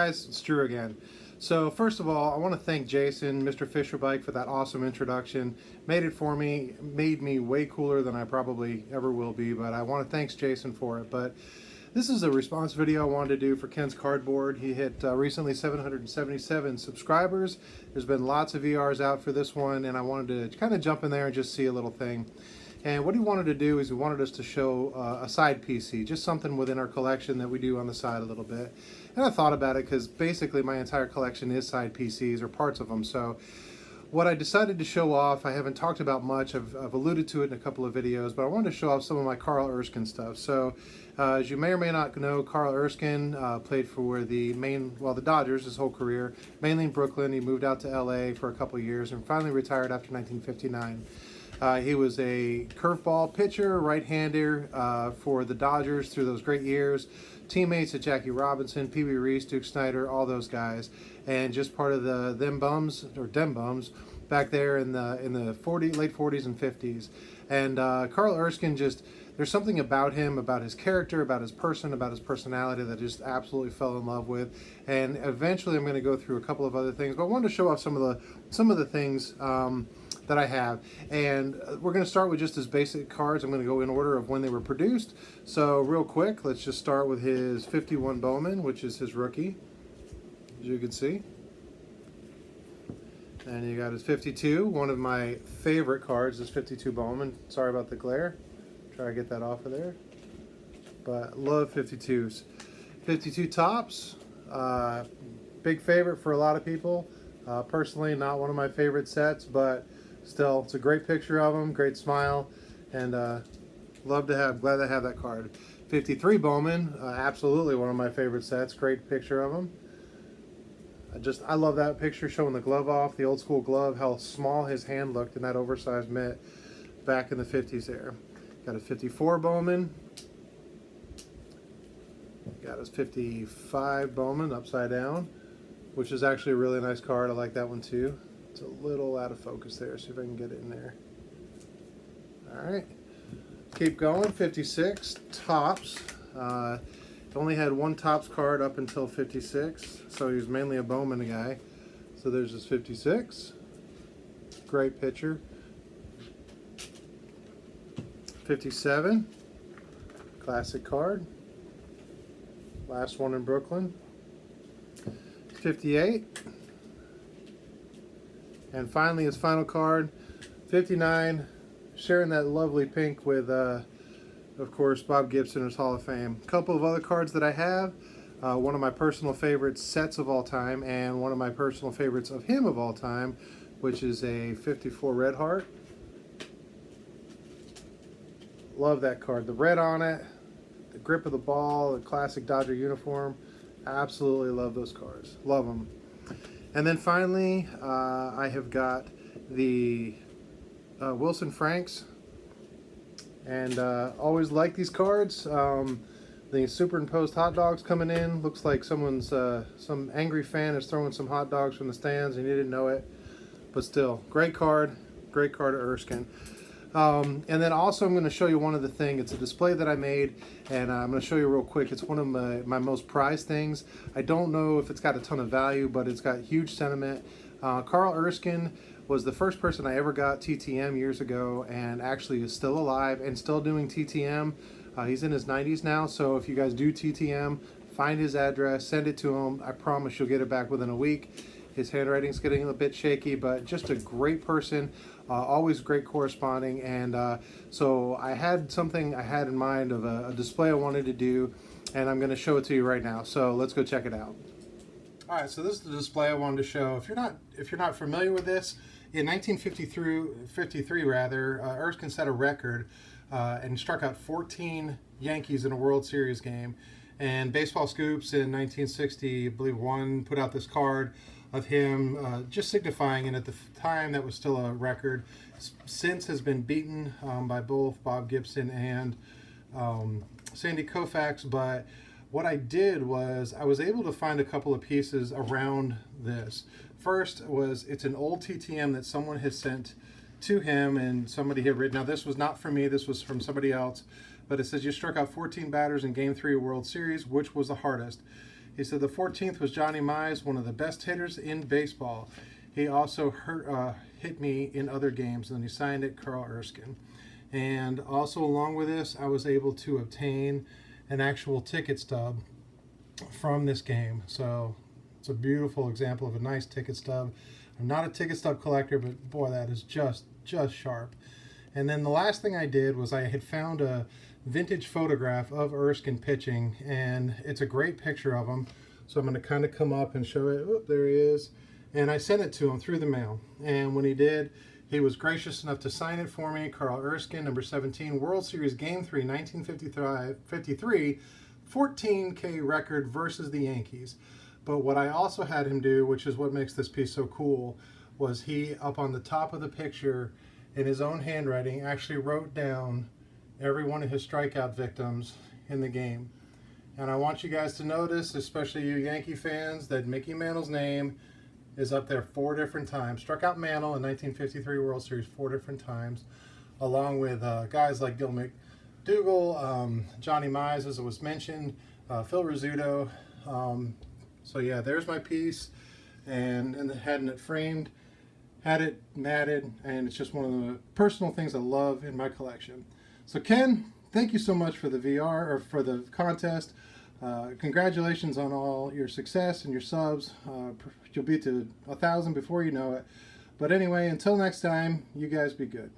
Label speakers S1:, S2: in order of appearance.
S1: guys, it's Drew again. So first of all, I want to thank Jason, Mr. Fisher Bike, for that awesome introduction. Made it for me, made me way cooler than I probably ever will be, but I want to thank Jason for it. But this is a response video I wanted to do for Ken's Cardboard. He hit recently 777 subscribers. There's been lots of VRs out for this one, and I wanted to kind of jump in there and just see a little thing. And what he wanted to do is he wanted us to show a side PC, just something within our collection that we do on the side a little bit. And I thought about it because basically my entire collection is side PCs or parts of them. So what I decided to show off, I haven't talked about much, I've alluded to it in a couple of videos, but I wanted to show off some of my Carl Erskine stuff. So as you may or may not know, Carl Erskine played for the Dodgers his whole career, mainly in Brooklyn. He moved out to LA for a couple of years and finally retired after 1959. He was a curveball pitcher, right-hander for the Dodgers through those great years. Teammates at Jackie Robinson, Pee Wee Reese, Duke Snider, all those guys, and just part of the them bums back there in the late 40s and 50s. And Carl Erskine, there's something about him, about his character, about his person, about his personality that I just absolutely fell in love with. And eventually I'm going to go through a couple of other things, but I wanted to show off some of the things that I have. And we're going to start with just his basic cards. I'm going to go in order of when they were produced. So real quick, let's just start with his 51 Bowman, which is his rookie, as you can see. And you got his 52. One of my favorite cards is 52 Bowman. Sorry about the glare. Try to get that off of there. But love 52s. 52 Tops. Big favorite for a lot of people. Personally, not one of my favorite sets, but still, it's a great picture of him, great smile, and glad to have that card. 53 Bowman, absolutely one of my favorite sets, great picture of him. I love that picture showing the glove off, the old school glove, how small his hand looked in that oversized mitt back in the 50s there. Got a 54 Bowman. Got his 55 Bowman upside down, which is actually a really nice card. I like that one too. It's a little out of focus there. See if I can get it in there. All right, keep going. 56 Tops. Only had one Tops card up until 56, so he was mainly a Bowman guy. So there's his 56. Great picture. 57. Classic card. Last one in Brooklyn. 58. And finally his final card, 59, sharing that lovely pink with, of course, Bob Gibson's Hall of Fame. A couple of other cards that I have, one of my personal favorite sets of all time, and one of my personal favorites of him of all time, which is a 54 Red Heart. Love that card. The red on it, the grip of the ball, the classic Dodger uniform. Absolutely love those cards. Love them. And then finally, I have got the Wilson Franks, and always like these cards. The superimposed hot dogs coming in. Looks like some angry fan is throwing some hot dogs from the stands and you didn't know it. But still, great card of Erskine. And then also I'm going to show you one other thing. It's a display that I made, and I'm going to show you real quick. It's one of my most prized things. I don't know if it's got a ton of value, but it's got huge sentiment. Carl Erskine was the first person I ever got TTM years ago, and actually is still alive and still doing TTM. He's in his 90s now, so if you guys do TTM, find his address, send it to him. I promise you'll get it back within a week. His handwriting's getting a bit shaky, but just a great person. Always great corresponding, and so I had something I had in mind of a display I wanted to do, and I'm going to show it to you right now. So let's go check it out. All right, so this is the display I wanted to show. If you're not familiar with this, in 1953 Erskine set a record and struck out 14 Yankees in a World Series game. And Baseball Scoops in 1960, I believe, put out this card of him just signifying, and at the time that was still a record. Since has been beaten by both Bob Gibson and Sandy Koufax, but what I did was I was able to find a couple of pieces around this. First it's an old TTM that someone has sent to him, and somebody had written, now this was not from me, this was from somebody else, but it says you struck out 14 batters in Game 3 World Series, which was the hardest? He said the 14th was Johnny Mize, one of the best hitters in baseball. He also hit me in other games, and he signed it, Carl Erskine. And also along with this, I was able to obtain an actual ticket stub from this game. So it's a beautiful example of a nice ticket stub. I'm not a ticket stub collector, but boy, that is just sharp. And then the last thing I did was I had found a vintage photograph of Erskine pitching, and it's a great picture of him. So I'm going to kind of come up and show it. Oop, there he is. And I sent it to him through the mail. And when he did, he was gracious enough to sign it for me. Carl Erskine, number 17, World Series Game 3, 1953, 14K record versus the Yankees. But what I also had him do, which is what makes this piece so cool, was he, up on the top of the picture, in his own handwriting, actually wrote down every one of his strikeout victims in the game. And I want you guys to notice, especially you Yankee fans, that Mickey Mantle's name is up there 4 different times. Struck out Mantle in 1953 World Series 4 different times, along with guys like Gil McDougall, Johnny Mize, as it was mentioned, Phil Rizzuto. So yeah, there's my piece, and having it framed, had it matted, and it's just one of the personal things I love in my collection. So Ken, thank you so much for the VR, or for the contest. Congratulations on all your success and your subs. You'll be to 1,000 before you know it. But anyway, until next time, you guys be good.